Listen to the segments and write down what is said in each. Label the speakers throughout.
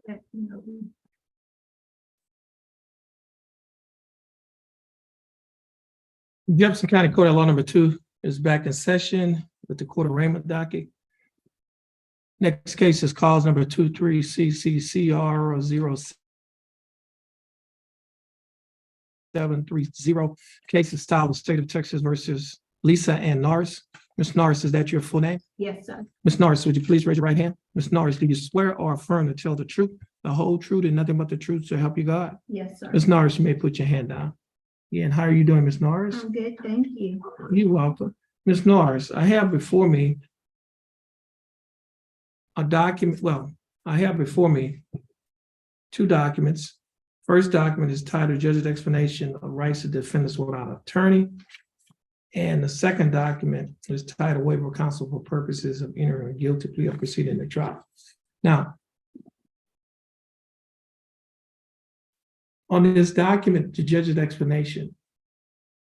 Speaker 1: Jefferson County Court of Law number 2 is back in session with the Court arraignment docket. Next case is cause number 23CCCR 0730. Case is styled with State of Texas versus Lisa Ann Norris. Ms. Norris, is that your full name?
Speaker 2: Yes, sir.
Speaker 1: Ms. Norris, would you please raise your right hand? Ms. Norris, do you swear or affirm to tell the truth, the whole truth, and nothing but the truth to help you God?
Speaker 2: Yes, sir.
Speaker 1: Ms. Norris, you may put your hand down. Yeah, and how are you doing, Ms. Norris?
Speaker 2: I'm good, thank you.
Speaker 1: You're welcome. Ms. Norris, I have before me a document, I have before me 2 documents. First document is titled Judge's Explanation of Rights of Defendants Without Attorney. And the second document is titled Waiver of Counsel for Purposes of Entering a Guilty Plea or Proceeding the Trial. Now, on this document, the judge's explanation,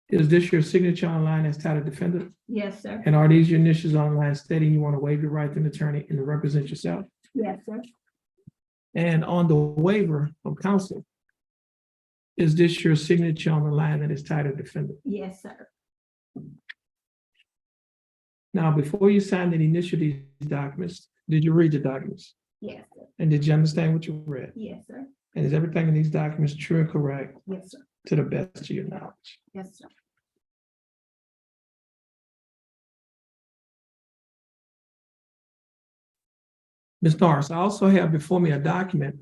Speaker 1: is this your signature online as titled defendant?
Speaker 2: Yes, sir.
Speaker 1: And are these your initials online stating you want to waive your right to an attorney and to represent yourself?
Speaker 2: Yes, sir.
Speaker 1: And on the waiver of counsel, is this your signature on the line that is titled defendant?
Speaker 2: Yes, sir.
Speaker 1: Now, before you signed and initial these documents, did you read the documents?
Speaker 2: Yes, sir.
Speaker 1: And did you understand what you read?
Speaker 2: Yes, sir.
Speaker 1: And is everything in these documents true and correct
Speaker 2: Yes, sir.
Speaker 1: to the best of your knowledge?
Speaker 2: Yes, sir.
Speaker 1: Ms. Norris, I also have before me a document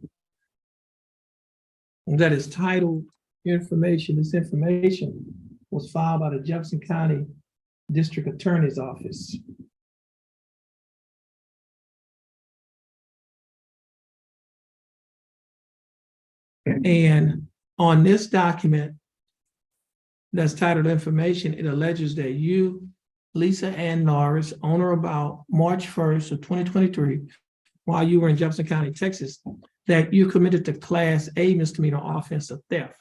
Speaker 1: that is titled information. This information was filed by the Jefferson County District Attorney's Office. And on this document that's titled information, it alleges that you, Lisa Ann Norris, on or about March 1st of 2023, while you were in Jefferson County, Texas, that you committed the Class A misdemeanor offense of theft.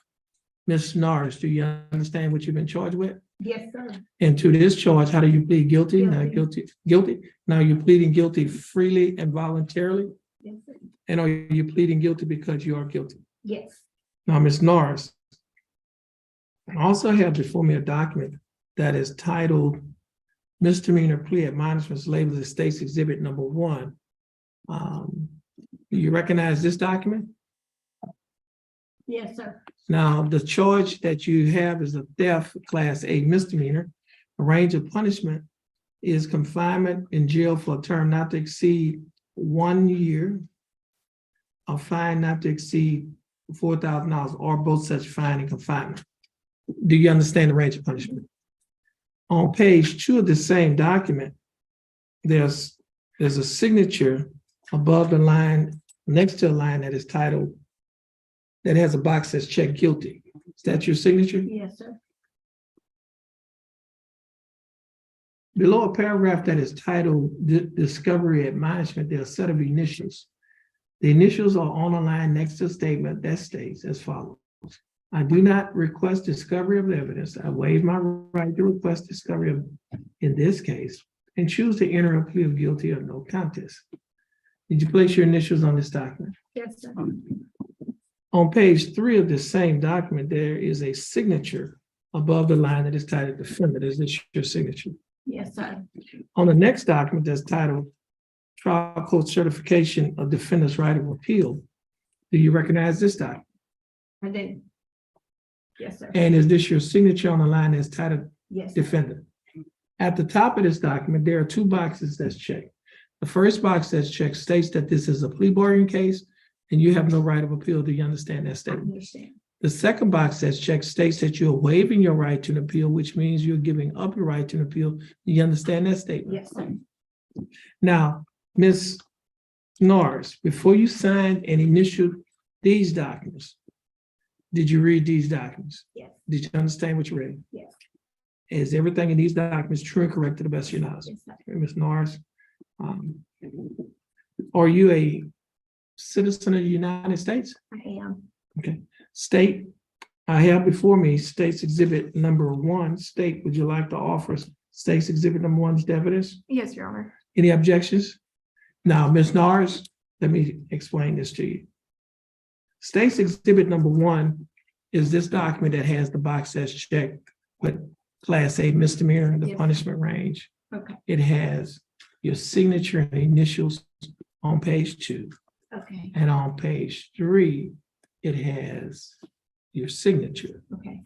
Speaker 1: Ms. Norris, do you understand what you've been charged with?
Speaker 2: Yes, sir.
Speaker 1: And to this charge, how do you plead guilty? Not
Speaker 2: Guilty.
Speaker 1: guilty. Now you're pleading guilty freely and voluntarily?
Speaker 2: Yes, sir.
Speaker 1: And are you pleading guilty because you are guilty?
Speaker 2: Yes.
Speaker 1: Now, Ms. Norris, I also have before me a document that is titled Misdemeanor Plea Admonishments labeled as State's Exhibit Number 1. Do you recognize this document?
Speaker 2: Yes, sir.
Speaker 1: Now, the charge that you have is a theft Class A misdemeanor. The range of punishment is confinement in jail for a term not to exceed 1 year, a fine not to exceed $4,000, or both such fine and confinement. Do you understand the range of punishment? On page 2 of the same document, there's a signature above the line, next to a line that is titled, that has a box that says check guilty. Is that your signature?
Speaker 2: Yes, sir.
Speaker 1: Below a paragraph that is titled Discovery Admonishment, there are a set of initials. The initials are on a line next to a statement that states as follows. I do not request discovery of evidence. I waive my right to request discovery of, in this case, and choose to enter a plea of guilty or no contest. Did you place your initials on this document?
Speaker 2: Yes, sir.
Speaker 1: On page 3 of this same document, there is a signature above the line that is titled defendant. Is this your signature?
Speaker 2: Yes, sir.
Speaker 1: On the next document that's titled Trial Court Certification of Defendant's Right of Appeal, do you recognize this document?
Speaker 2: I did. Yes, sir.
Speaker 1: And is this your signature on the line that's titled
Speaker 2: Yes, sir.
Speaker 1: defendant? At the top of this document, there are 2 boxes that's checked. The first box that's checked states that this is a plea bargaining case and you have no right of appeal. Do you understand that
Speaker 2: I
Speaker 1: statement?
Speaker 2: understand.
Speaker 1: The second box that's checked states that you're waiving your right to an appeal, which means you're giving up your right to an appeal. Do you understand that statement?
Speaker 2: Yes, sir.
Speaker 1: Now, Ms. Norris, before you signed and initialed these documents, did you read these documents?
Speaker 2: Yes.
Speaker 1: Did you understand what you read?
Speaker 2: Yes.
Speaker 1: Is everything in these documents true and correct to the best of your knowledge?
Speaker 2: Yes, sir.
Speaker 1: Ms. Norris, are you a citizen of the United States?
Speaker 2: I am.
Speaker 1: Okay. State, I have before me State's Exhibit Number 1. State, would you like to offer State's Exhibit Number 1's evidence?
Speaker 2: Yes, Your Honor.
Speaker 1: Any objections? Now, Ms. Norris, let me explain this to you. State's exhibit number 1 is this document that has the box that's checked with class A misdemeanor, the
Speaker 2: Yes.
Speaker 1: punishment range.
Speaker 2: Okay,
Speaker 1: It has your signature and initials on page 2.
Speaker 2: okay,
Speaker 1: And on page 3, it has your signature.
Speaker 2: okay.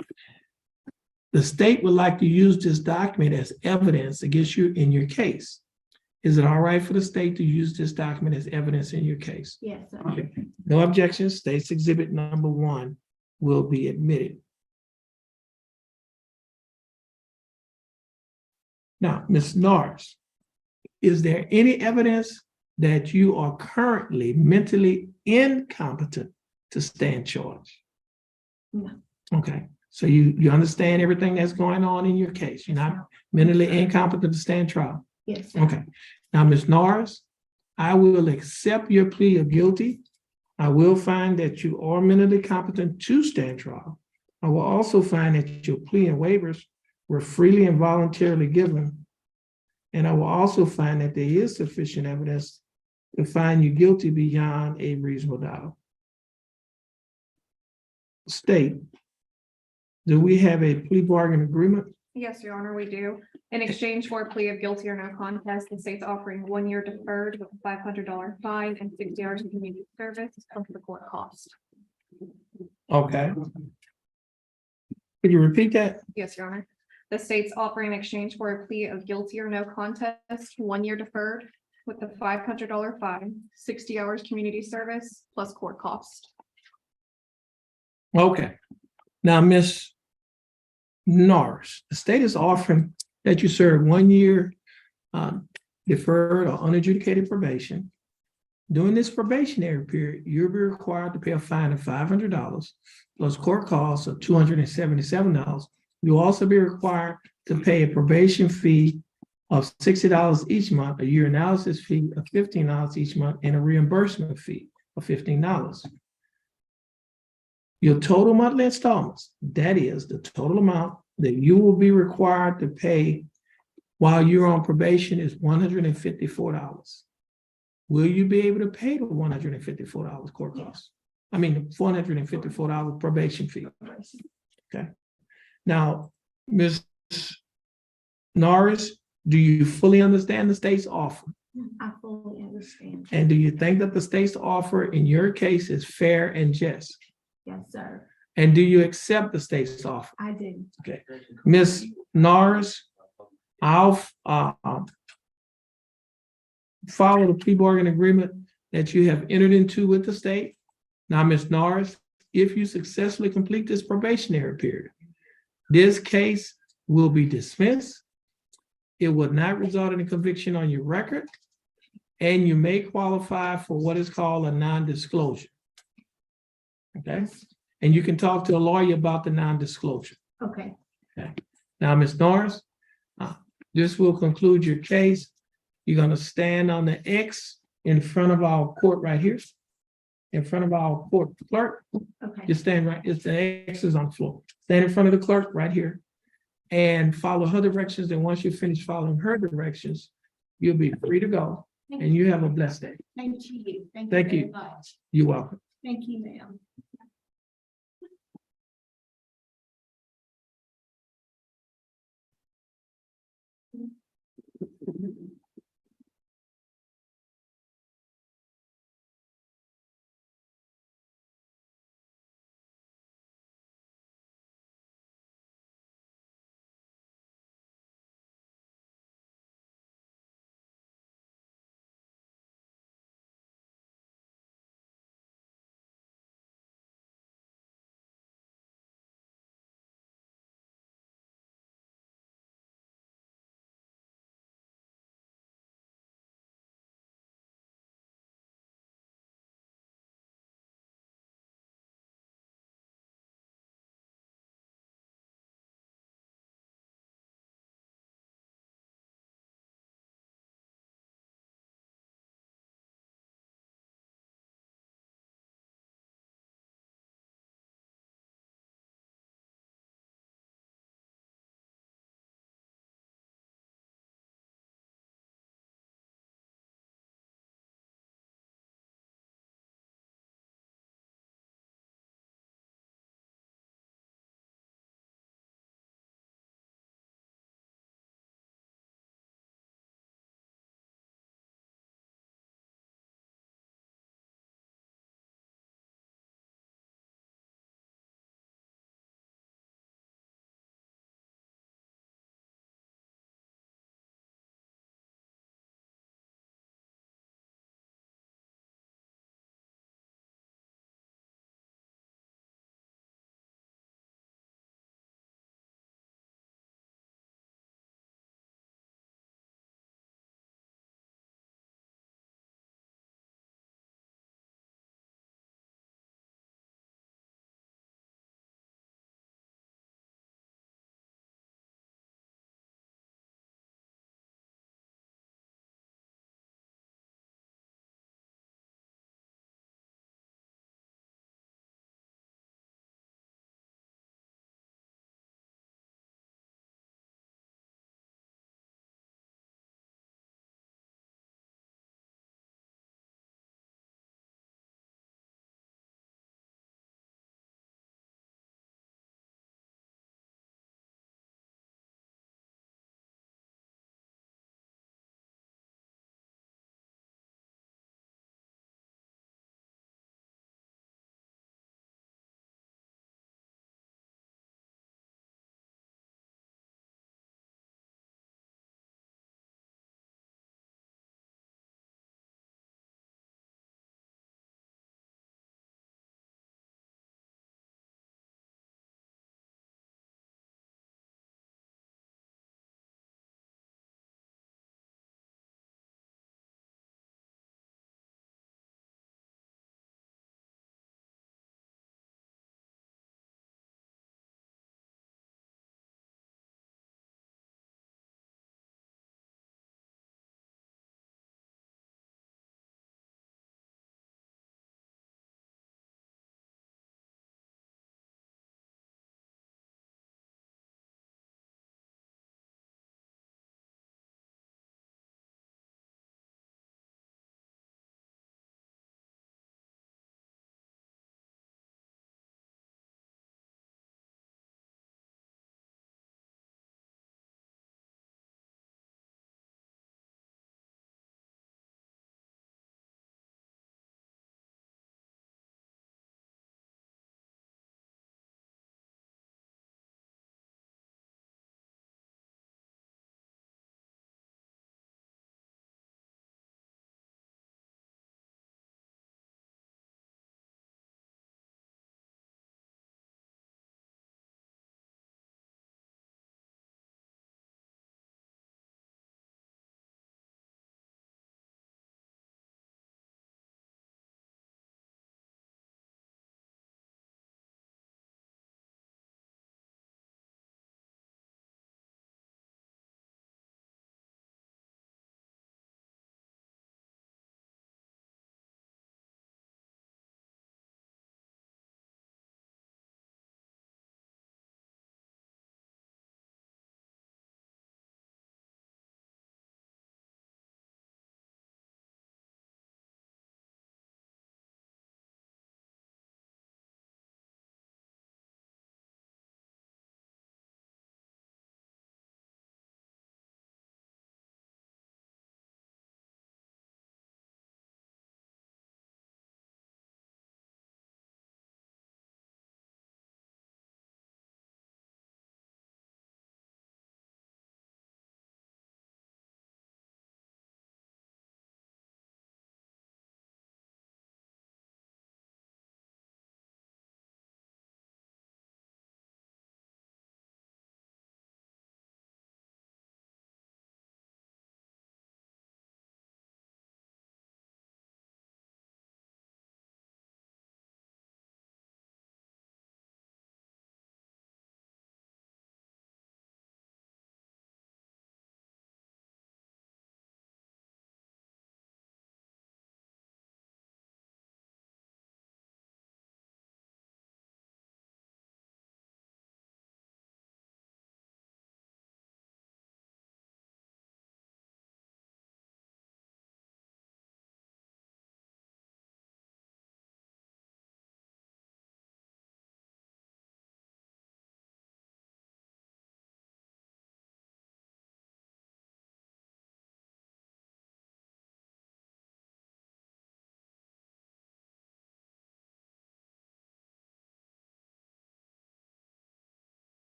Speaker 1: The state would like to use this document as evidence against you in your case. Is it all right for the state to use this document as evidence in your case?
Speaker 2: Yes, sir.
Speaker 1: Okay. No objections. State's exhibit number 1 will be admitted. Now, Ms. Norris, is there any evidence that you are currently mentally incompetent to stand charge?
Speaker 2: No.
Speaker 1: Okay, so you understand everything that's going on in your case. You're not mentally incompetent to stand trial.
Speaker 2: Yes, sir.
Speaker 1: Okay. Now, Ms. Norris, I will accept your plea of guilty. I will find that you are mentally competent to stand trial. I will also find that your plea and waivers were freely and voluntarily given. And I will also find that there is sufficient evidence to find you guilty beyond a reasonable doubt. State, do we have a plea bargain agreement?
Speaker 3: Yes, Your Honor, we do. In exchange for a plea of guilty or no contest, the state's offering 1 year deferred with a $500 fine and 60 hours of community service plus the court cost.
Speaker 1: Okay. Could you repeat that?
Speaker 3: Yes, Your Honor. The state's offering in exchange for a plea of guilty or no contest, 1 year deferred with a $500 fine, 60 hours community service plus court cost.
Speaker 1: Okay. Now, Ms. Norris, the state is offering that you serve 1 year deferred or unadjudicated probation. During this probationary period, you'll be required to pay a fine of $500 plus court costs of $277. You'll also be required to pay a probation fee of $60 each month, a urinalysis fee of $15 each month, and a reimbursement fee of $15. Your total monthly installments, that is the total amount that you will be required to pay while you're on probation, is $154. Will you be able to pay the $154 court costs? I mean, the $454 probation fee. Okay. Now, Ms. Norris, do you fully understand the state's offer?
Speaker 2: I fully understand.
Speaker 1: And do you think that the state's offer in your case is fair and just?
Speaker 2: Yes, sir.
Speaker 1: And do you accept the state's offer?
Speaker 2: I do.
Speaker 1: Okay. Ms. Norris, I'll follow the plea bargain agreement that you have entered into with the state. Now, Ms. Norris, if you successfully complete this probationary period, this case will be dismissed. It will not result in a conviction on your record, and you may qualify for what is called a non-disclosure. Okay, and you can talk to a lawyer about the non-disclosure.
Speaker 2: Okay.
Speaker 1: Now, Ms. Norris, this will conclude your case. You're going to stand on the X in front of our court right here, in front of our court clerk.
Speaker 2: Okay.
Speaker 1: Just stand right, it's the X is on the floor. Stand in front of the clerk right here and follow her directions. And once you finish following her directions, you'll be free to go. And you have a blessed day.
Speaker 2: Thank you.
Speaker 1: Thank
Speaker 2: very
Speaker 1: you.
Speaker 2: much.
Speaker 1: You're welcome.
Speaker 2: Thank you, ma'am.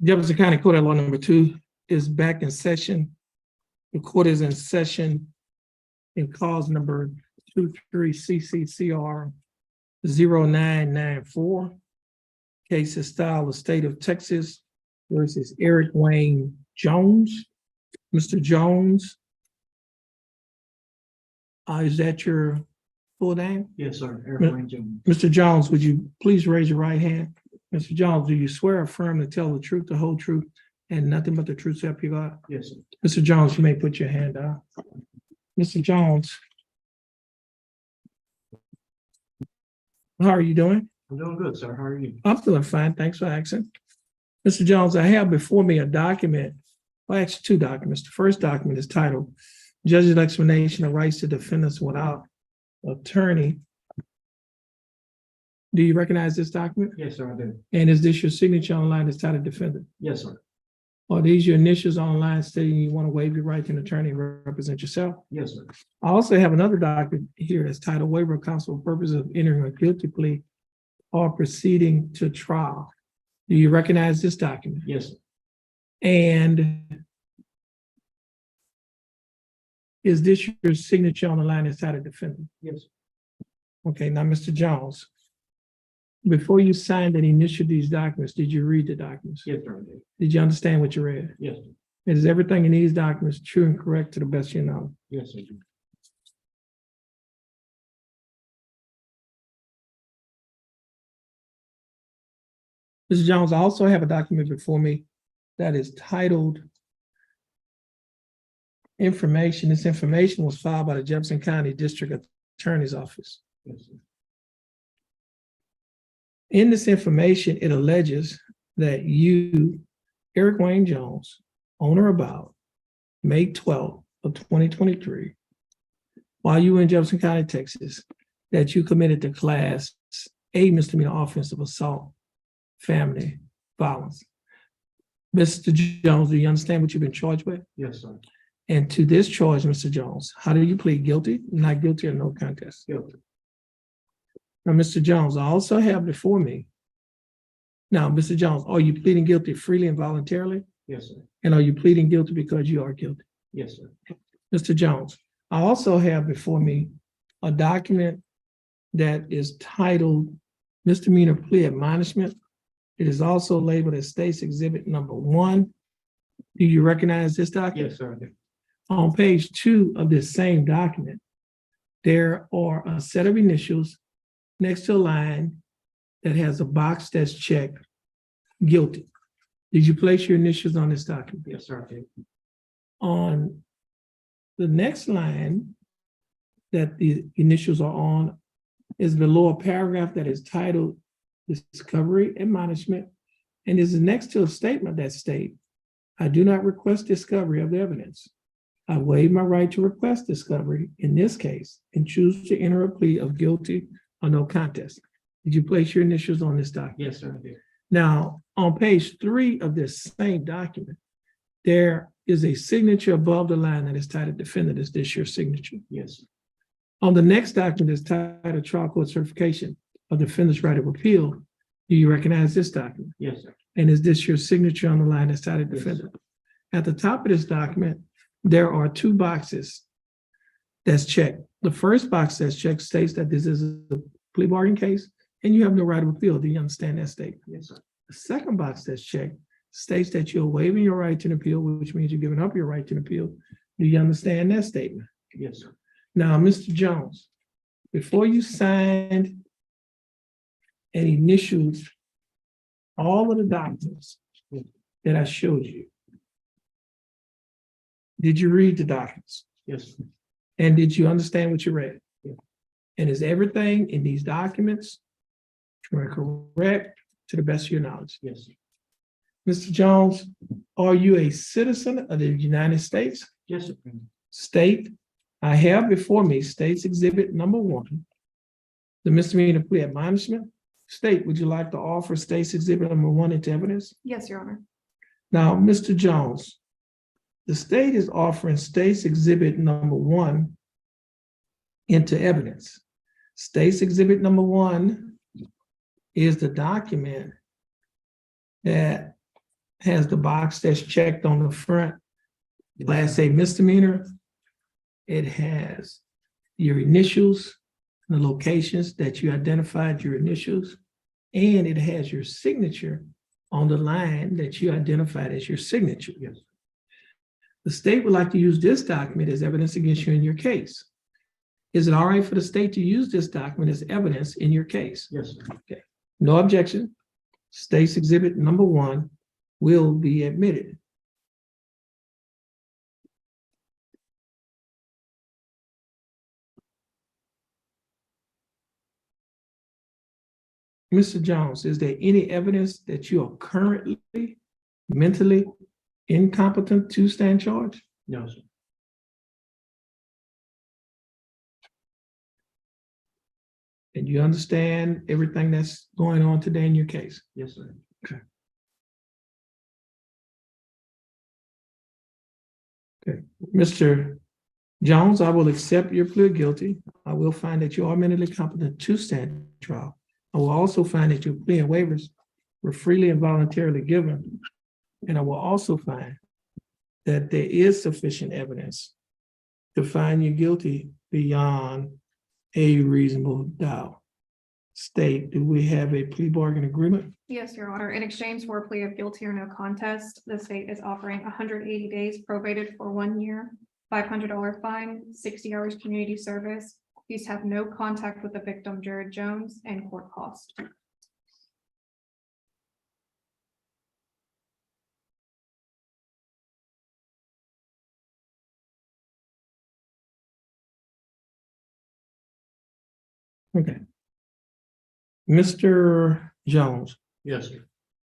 Speaker 1: Jefferson County Court at Law number 2 is back in session. The court is in session in cause number 23 CCCR 0994. Case is style the state of Texas versus Eric Wayne Jones. Mr. Jones, is that your full name?
Speaker 4: Yes, sir. Eric Wayne Jones.
Speaker 1: Mr. Jones, would you please raise your right hand? Mr. Jones, do you swear or affirm to tell the truth, the whole truth, and nothing but the truth, so help you God?
Speaker 4: Yes, sir.
Speaker 1: Mr. Jones, you may put your hand down. Mr. Jones, how are you doing?
Speaker 4: I'm doing good, sir. How are you?
Speaker 1: I'm feeling fine. Thanks for asking. Mr. Jones, I have before me a document, well, actually 2 documents. The first document is titled Judge's Explanation of Rights to Defendants Without Attorney. Do you recognize this document?
Speaker 4: Yes, sir, I do.
Speaker 1: And is this your signature on the line that's titled defendant?
Speaker 4: Yes, sir.
Speaker 1: Are these your initials on the line stating you want to waive your right to an attorney and represent yourself?
Speaker 4: Yes, sir.
Speaker 1: I also have another document here that's titled Waiver of Counsel for Purposes of Entering a Guilty Plea or Proceeding to Trial. Do you recognize this document?
Speaker 4: Yes, sir.
Speaker 1: And is this your signature on the line that's titled defendant?
Speaker 4: Yes, sir.
Speaker 1: Okay, now, Mr. Jones, before you signed and initialed these documents, did you read the documents?
Speaker 4: Yes, sir, I do.
Speaker 1: Did you understand what you read?
Speaker 4: Yes, sir.
Speaker 1: Is everything in these documents true and correct to the best of your knowledge?
Speaker 4: Yes, sir. I do.
Speaker 1: Mr. Jones, I also have a document before me that is titled Information. This information was filed by the Jefferson County District Attorney's Office.
Speaker 4: Yes, sir.
Speaker 1: In this information, it alleges that you, Eric Wayne Jones, on or about May 12th of 2023, while you were in Jefferson County, Texas, that you committed the Class A misdemeanor offense of assault, family violence. Mr. Jones, do you understand what you've been charged with?
Speaker 4: Yes, sir.
Speaker 1: And to this charge, Mr. Jones, how do you plead guilty, not guilty, or no contest?
Speaker 4: Guilty.
Speaker 1: Now, Mr. Jones, I also have before me. Now, Mr. Jones, are you pleading guilty freely and voluntarily?
Speaker 4: Yes, sir.
Speaker 1: And are you pleading guilty because you are guilty?
Speaker 4: Yes, sir.
Speaker 1: Mr. Jones, I also have before me a document that is titled Misdemeanor Plea Admonishment. It is also labeled as State's Exhibit Number 1. Do you recognize this document?
Speaker 4: Yes, sir, I do.
Speaker 1: On page 2 of this same document, there are a set of initials next to a line that has a box that's checked guilty. Did you place your initials on this document?
Speaker 4: Yes, sir, I do.
Speaker 1: On the next line that the initials are on is below a paragraph that is titled Discovery Admonishment, and is next to a statement that states, I do not request discovery of the evidence. I waive my right to request discovery in this case and choose to enter a plea of guilty or no contest. Did you place your initials on this document?
Speaker 4: Yes, sir, I do.
Speaker 1: Now, on page 3 of this same document, there is a signature above the line that is titled defendant. Is this your signature?
Speaker 4: Yes, sir.
Speaker 1: On the next document is titled Trial Court Certification of Defendant's Right of Appeal. Do you recognize this document?
Speaker 4: Yes, sir.
Speaker 1: And is this your signature on the line that's titled
Speaker 4: Yes,
Speaker 1: defendant? At the top of this document, there are 2 boxes that's checked. The first box that's checked states that this is a plea bargain case and you have no right of appeal. Do you understand that statement?
Speaker 4: Yes, sir.
Speaker 1: The second box that's checked states that you're waiving your right to an appeal, which means you're giving up your right to an appeal. Do you understand that statement?
Speaker 4: Yes, sir.
Speaker 1: Now, Mr. Jones, before you signed and initialed all of the documents that I showed you, did you read the documents?
Speaker 4: Yes, sir.
Speaker 1: And did you understand what you read?
Speaker 4: Yeah.
Speaker 1: And is everything in these documents correct to the best of your knowledge?
Speaker 4: Yes, sir.
Speaker 1: Mr. Jones, are you a citizen of the United States?
Speaker 4: Yes, sir.
Speaker 1: State, I have before me State's Exhibit Number 1, the misdemeanor plea admonishment. State, would you like to offer State's Exhibit Number 1 into evidence?
Speaker 3: Yes, Your Honor.
Speaker 1: Now, Mr. Jones, the state is offering State's Exhibit Number 1 into evidence. State's Exhibit Number 1 is the document that has the box that's checked on the front, Class A misdemeanor. It has your initials, the locations that you identified your initials, and it has your signature on the line that you identified as your signature.
Speaker 4: Yes.
Speaker 1: The state would like to use this document as evidence against you in your case. Is it all right for the state to use this document as evidence in your case?
Speaker 4: Yes, sir.
Speaker 1: No objection. State's exhibit number 1 will be admitted. Mr. Jones, is there any evidence that you are currently mentally incompetent to stand charged?
Speaker 4: No, sir.
Speaker 1: And you understand everything that's going on today in your case?
Speaker 4: Yes, sir.
Speaker 1: Okay. Mr. Jones, I will accept your plea of guilty. I will find that you are mentally competent to stand trial. I will also find that your plea and waivers were freely and voluntarily given. And I will also find that there is sufficient evidence to find you guilty beyond a reasonable doubt. State, do we have a plea bargain agreement?
Speaker 3: Yes, Your Honor. In exchange for a plea of guilty or no contest, the state is offering 180 days probated for 1 year, $500 fine, 60 hours community service. These have no contact with the victim, Jared Jones, and court cost.
Speaker 1: Okay. Mr. Jones,
Speaker 4: Yes, sir.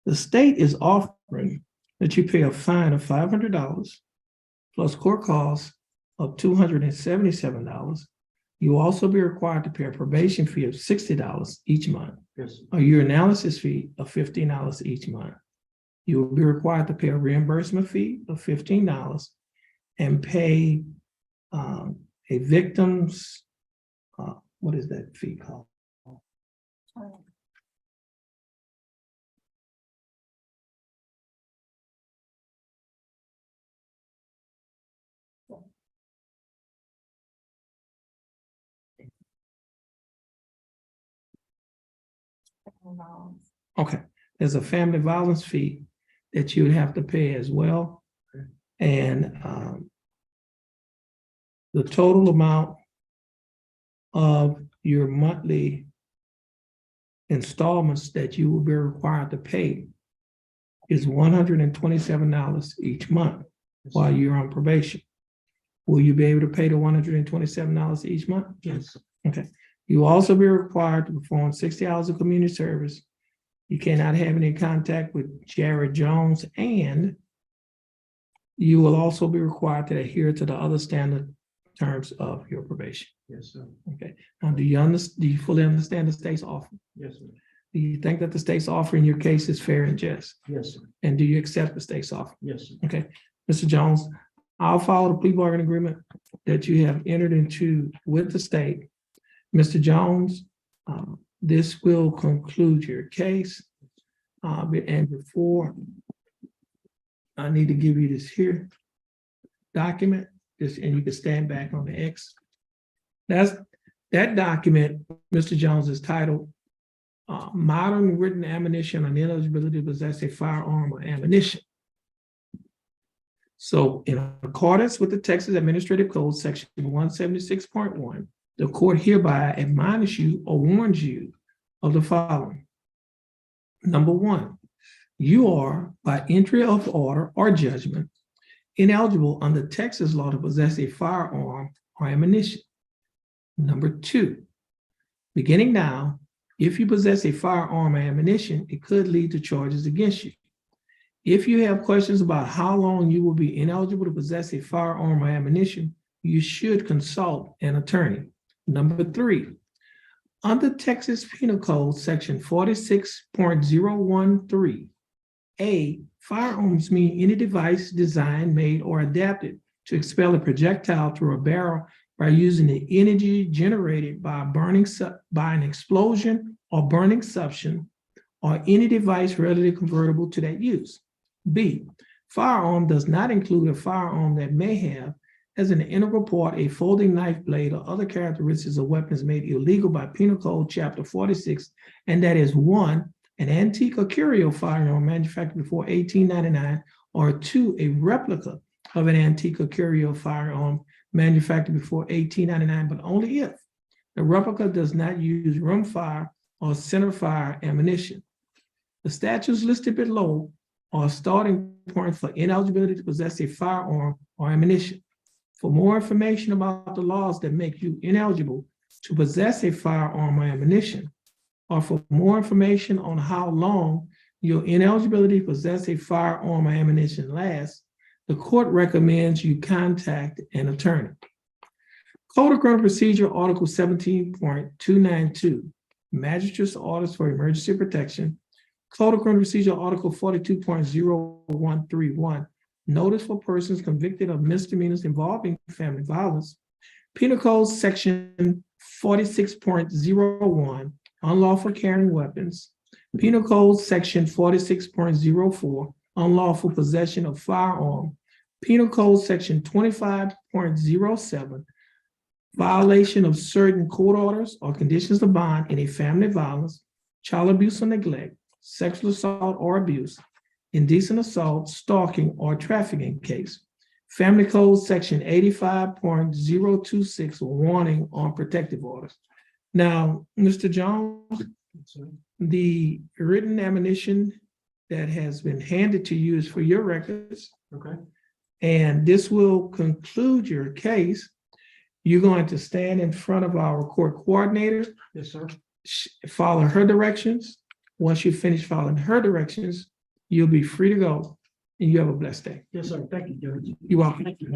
Speaker 1: the state is offering that you pay a fine of $500 plus court costs of $277. You will also be required to pay a probation fee of $60 each month,
Speaker 4: Yes, sir.
Speaker 1: a urinalysis fee of $15 each month. You will be required to pay a reimbursement fee of $15 and pay a victim's, what is that fee called? Okay, there's a family violence fee that you would have to pay as well. And the total amount of your monthly installments that you will be required to pay is $127 each month while you're on probation. Will you be able to pay the $127 each month?
Speaker 4: Yes.
Speaker 1: Okay. You will also be required to perform 60 hours of community service. You cannot have any contact with Jared Jones, and you will also be required to adhere to the other standard terms of your probation.
Speaker 4: Yes, sir.
Speaker 1: Okay. Now, do you fully understand the state's offer?
Speaker 4: Yes, sir.
Speaker 1: Do you think that the state's offer in your case is fair and just?
Speaker 4: Yes, sir.
Speaker 1: And do you accept the state's offer?
Speaker 4: Yes, sir.
Speaker 1: Okay, Mr. Jones, I'll follow the plea bargain agreement that you have entered into with the state. Mr. Jones, this will conclude your case. And before I need to give you this here document, this, and you can stand back on the X. That document, Mr. Jones, is titled Modern Written Ammunition on Ineligibility to Possess a Firearm or Ammunition. So in accordance with the Texas Administrative Code, section 176.1, the court hereby admonishes you or warns you of the following. Number 1, you are, by entry of order or judgment, ineligible under Texas law to possess a firearm or ammunition. Number 2, beginning now, if you possess a firearm or ammunition, it could lead to charges against you. If you have questions about how long you will be ineligible to possess a firearm or ammunition, you should consult an attorney. Number 3, under Texas Penal Code, section 46.013, A, firearms mean any device designed, made, or adapted to expel a projectile through a barrel by using the energy generated by an explosion or burning substance, or any device readily convertible to that use. B, firearm does not include a firearm that may have as an integral part a folding knife blade or other characteristics of weapons made illegal by Penal Code Chapter 46, and that is one, an antique or curio firearm manufactured before 1899, or two, a replica of an antique or curio firearm manufactured before 1899, but only if the replica does not use rimfire or centerfire ammunition. The statutes listed below are starting points for ineligibility to possess a firearm or ammunition. For more information about the laws that make you ineligible to possess a firearm or ammunition, or for more information on how long your ineligibility to possess a firearm or ammunition lasts, the court recommends you contact an attorney. Code of Criminal Procedure, Article 17.292, Magistrate's Orders for Emergency Protection. Code of Criminal Procedure, Article 42.0131, Notice for persons convicted of misdemeanors involving family violence. Penal Code Section 46.01, Unlawful carrying weapons. Penal Code Section 46.04, Unlawful possession of firearm. Penal Code Section 25.07, violation of certain court orders or conditions of bond in a family violence, child abuse or neglect, sexual assault or abuse, indecent assault, stalking, or trafficking case. Family Code Section 85.026, warning on protective orders. Now, Mr. Jones, the written admonition that has been handed to you is for your records,
Speaker 4: Okay.
Speaker 1: and this will conclude your case. You're going to stand in front of our court coordinator,
Speaker 4: Yes, sir.
Speaker 1: follow her directions. Once you finish following her directions, you'll be free to go, and you have a blessed day.
Speaker 4: Yes, sir. Thank you, Judge.
Speaker 1: You're welcome.
Speaker 4: Thank you.